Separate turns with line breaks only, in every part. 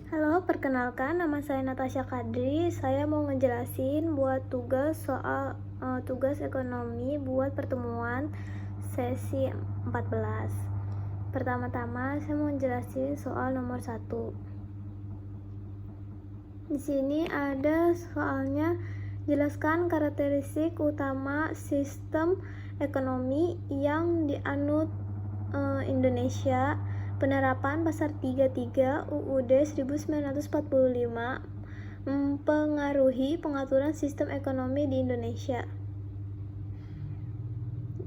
Halo, perkenalkan nama saya Natasha Kadri. Saya mau ngejelasin buat tugas soal tugas ekonomi buat pertemuan sesi 14. Pertama-tama saya mau ngejelasin soal nomor 1. Di sini ada soalnya, jelaskan karakteristik utama sistem ekonomi yang dianut Indonesia. Penerapan Pasar 33 UUD 1945 mempengaruhi pengaturan sistem ekonomi di Indonesia.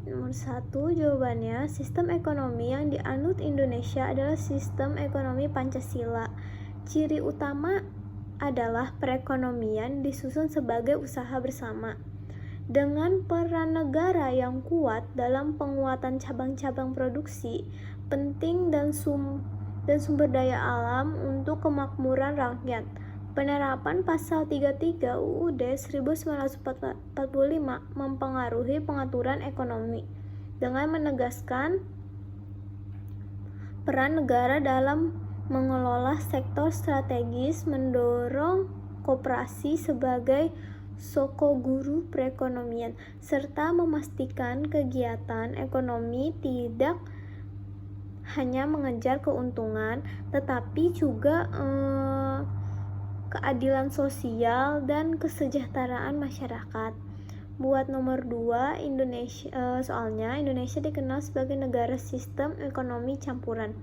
Nomor 1, jawabannya, sistem ekonomi yang dianut Indonesia adalah sistem ekonomi Pancasila. Ciri utama adalah perekonomian disusun sebagai usaha bersama. Dengan peran negara yang kuat dalam penguatan cabang-cabang produksi penting dan sumber daya alam untuk kemakmuran rakyat. Penerapan Pasal 33 UUD 1945 mempengaruhi pengaturan ekonomi dengan menegaskan peran negara dalam mengelola sektor strategis, mendorong koperasi sebagai sokoguru perekonomian, serta memastikan kegiatan ekonomi tidak hanya mengejar keuntungan, tetapi juga keadilan sosial dan kesejahteraan masyarakat. Buat nomor 2, soalnya Indonesia dikenal sebagai negara sistem ekonomi campuran.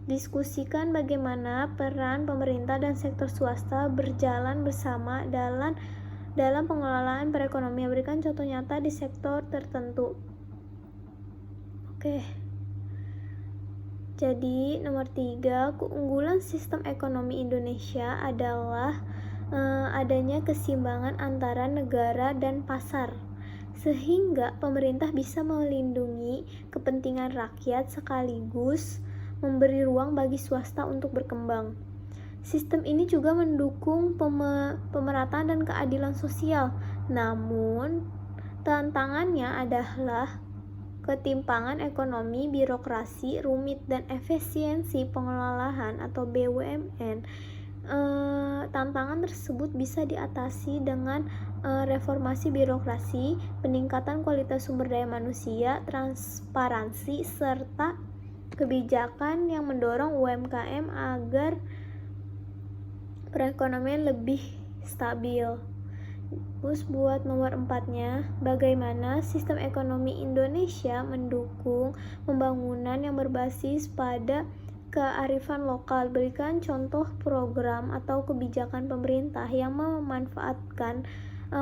Diskusikan bagaimana peran pemerintah dan sektor swasta berjalan bersama dalam pengelolaan perekonomian. Berikan contoh nyata di sektor tertentu. Jadi nomor 3, keunggulan sistem ekonomi Indonesia adalah adanya keseimbangan antara negara dan pasar, sehingga pemerintah bisa melindungi kepentingan rakyat sekaligus memberi ruang bagi swasta untuk berkembang. Sistem ini juga mendukung pemerataan dan keadilan sosial. Namun, tantangannya adalah ketimpangan ekonomi, birokrasi, rumit, dan efisiensi pengelolaan atau BUMN. Tantangan tersebut bisa diatasi dengan reformasi birokrasi, peningkatan kualitas sumber daya manusia, transparansi, serta kebijakan yang mendorong UMKM agar perekonomian lebih stabil. Terus buat nomor 4-nya, bagaimana sistem ekonomi Indonesia mendukung pembangunan yang berbasis pada kearifan lokal. Berikan contoh program atau kebijakan pemerintah yang memanfaatkan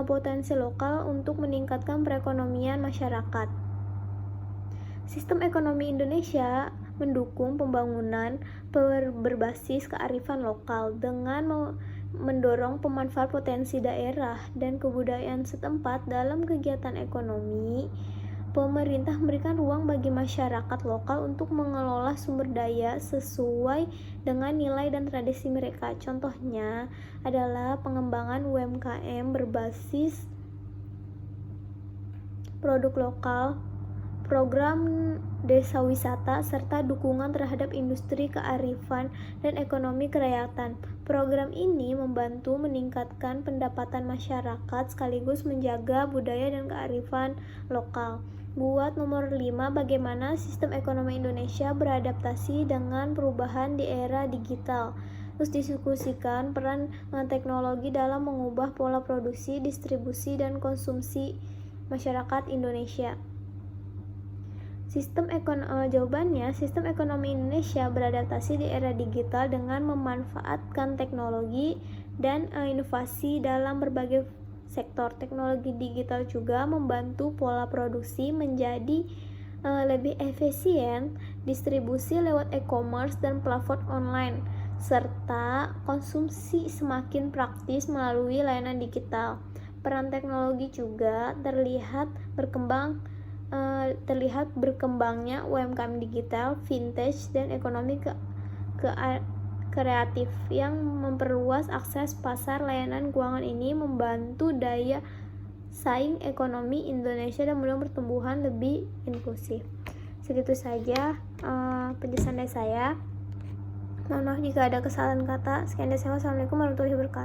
potensi lokal untuk meningkatkan perekonomian masyarakat. Sistem ekonomi Indonesia mendukung pembangunan berbasis kearifan lokal dengan mendorong pemanfaat potensi daerah dan kebudayaan setempat dalam kegiatan ekonomi. Pemerintah memberikan ruang bagi masyarakat lokal untuk mengelola sumber daya sesuai dengan nilai dan tradisi mereka. Contohnya adalah pengembangan UMKM berbasis produk lokal, program desa wisata, serta dukungan terhadap industri kearifan dan ekonomi kerakyatan. Program ini membantu meningkatkan pendapatan masyarakat sekaligus menjaga budaya dan kearifan lokal. Buat nomor 5, bagaimana sistem ekonomi Indonesia beradaptasi dengan perubahan di era digital. Terus diskusikan peran teknologi dalam mengubah pola produksi, distribusi, dan konsumsi masyarakat Indonesia. Jawabannya, sistem ekonomi Indonesia beradaptasi di era digital dengan memanfaatkan teknologi dan inovasi dalam berbagai sektor. Teknologi digital juga membantu pola produksi menjadi lebih efisien, distribusi lewat e-commerce dan platform online, serta konsumsi semakin praktis melalui layanan digital. Peran teknologi juga terlihat berkembangnya UMKM digital, vintage, dan ekonomi kreatif yang memperluas akses pasar. Layanan keuangan ini membantu daya saing ekonomi Indonesia dan mendorong pertumbuhan lebih inklusif. Segitu saja penjelasan dari saya. Mohon maaf jika ada kesalahan kata. Sekian dan Assalamualaikum warahmatullahi wabarakatuh.